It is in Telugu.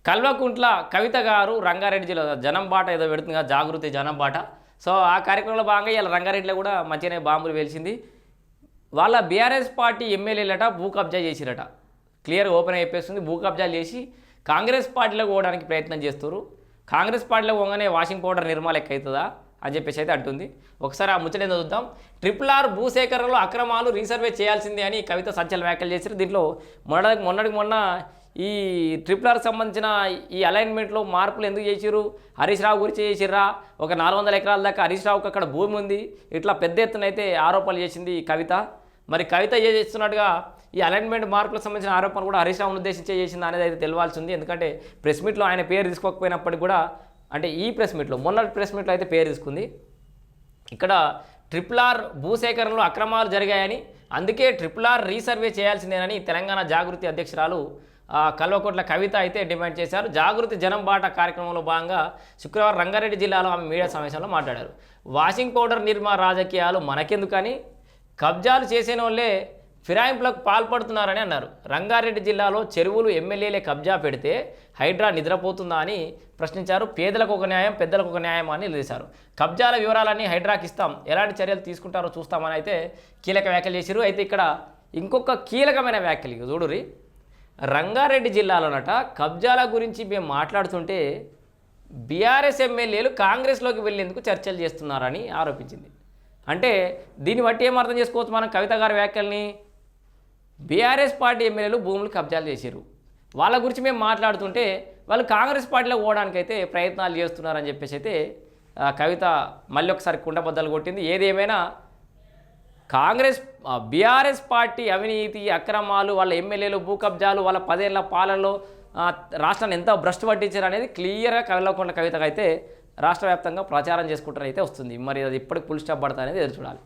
కల్వకుంట్ల కవిత గారు రంగారెడ్డి జిల్లా జనం బాట ఏదో పెడుతుంది కదా, జాగృతి జనం బాట. సో ఆ కార్యక్రమంలో భాగంగా ఇలా రంగారెడ్డిలో కూడా మంచిగానే బాంబులు వెలిసింది. వాళ్ళ బీఆర్ఎస్ పార్టీ ఎమ్మెల్యేలట భూ కబ్జా చేసిరట. క్లియర్ ఓపెన్ అయిపోతుంది. భూ కబ్జాలు చేసి కాంగ్రెస్ పార్టీలో పోవడానికి ప్రయత్నం చేస్తారు. కాంగ్రెస్ పార్టీలో పోగానే వాషింగ్ పౌడర్ నిర్మా లెక్క అవుతుందా అని చెప్పేసి అయితే అంటుంది. ఒకసారి ఆ ముచ్చట ఏందో చూద్దాం. RRR భూసేకరణలో అక్రమాలు రీసర్వే చేయాల్సిందే అని కవిత సంచలన వ్యాఖ్యలు చేశారు. దీంట్లో మొన్న ఈ RRR సంబంధించిన ఈ అలైన్మెంట్లో మార్పులు ఎందుకు చేసిరు, హరీష్ రావు గురించి చేసిర్రా, ఒక 400 ఎకరాల దాకా హరీష్ రావుకి అక్కడ భూమి ఉంది, ఇట్లా పెద్ద ఎత్తున అయితే ఆరోపణలు చేసింది ఈ కవిత. మరి కవిత చేస్తున్నట్టుగా ఈ అలైన్మెంట్ మార్పులకు సంబంధించిన ఆరోపణలు కూడా హరీష్ రావును ఉద్దేశించి చేసింది అనేది అయితే తెలియాల్సి ఉంది. ఎందుకంటే ప్రెస్ మీట్లో ఆయన పేరు తీసుకోకపోయినప్పటికీ కూడా, అంటే ఈ ప్రెస్ మీట్లో మొన్నటి ప్రెస్ మీట్లో అయితే పేరు తీసుకుంది. ఇక్కడ RRR భూసేకరణలో అక్రమాలు జరిగాయని, అందుకే RRR రీసర్వే చేయాల్సిందేనని తెలంగాణ జాగృతి అధ్యక్షురాలు కల్వకుంట్ల కవిత అయితే డిమాండ్ చేశారు. జాగృతి జనం బాట కార్యక్రమంలో భాగంగా శుక్రవారం రంగారెడ్డి జిల్లాలో ఆమె మీడియా సమావేశంలో మాట్లాడారు. వాషింగ్ పౌడర్ నిర్మా రాజకీయాలు మనకెందుకని, కబ్జాలు చేసిన వాళ్ళే ఫిరాయింపులకు పాల్పడుతున్నారని అన్నారు. రంగారెడ్డి జిల్లాలో చెరువులు ఎమ్మెల్యేలే కబ్జా పెడితే హైడ్రా నిద్రపోతుందా అని ప్రశ్నించారు. పేదలకు ఒక న్యాయం, పెద్దలకు ఒక న్యాయం అని నిలిచారు. కబ్జాల వివరాలన్నీ హైడ్రాకి ఇస్తాం, ఎలాంటి చర్యలు తీసుకుంటారో చూస్తామని అయితే కీలక వ్యాఖ్యలు చేశారు. అయితే ఇక్కడ ఇంకొక కీలకమైన వ్యాఖ్యలు చూడురి. రంగారెడ్డి జిల్లాలోనట కబ్జాల గురించి మేము మాట్లాడుతుంటే బీఆర్ఎస్ ఎమ్మెల్యేలు కాంగ్రెస్లోకి వెళ్ళేందుకు చర్చలు చేస్తున్నారని ఆరోపించింది. అంటే దీన్ని బట్టి ఏం అర్థం చేసుకోవచ్చు మనం కవిత గారి వ్యాఖ్యల్ని? బీఆర్ఎస్ పార్టీ ఎమ్మెల్యేలు భూములు కబ్జాలు చేశారు, వాళ్ళ గురించి మేము మాట్లాడుతుంటే వాళ్ళు కాంగ్రెస్ పార్టీలో పోవడానికైతే ప్రయత్నాలు చేస్తున్నారని చెప్పేసి అయితే కవిత మళ్ళీ ఒకసారి కుండబద్దలు కొట్టింది. ఏదేమైనా బీఆర్ఎస్ పార్టీ అవినీతి అక్రమాలు, వాళ్ళ ఎమ్మెల్యేలు భూ కబ్జాలు, వాళ్ళ 10 ఏళ్ల పాలనలో రాష్ట్రాన్ని ఎంత భ్రష్టు పట్టించారు అనేది క్లియర్గా కల్వకుంట్ల కవితకు అయితే రాష్ట్ర వ్యాప్తంగా ప్రచారం చేసుకుంటారు అయితే వస్తుంది. మరి అది ఇప్పటికి ఫుల్ స్టాప్ పడతా అనేది ఎదురు చూడాలి.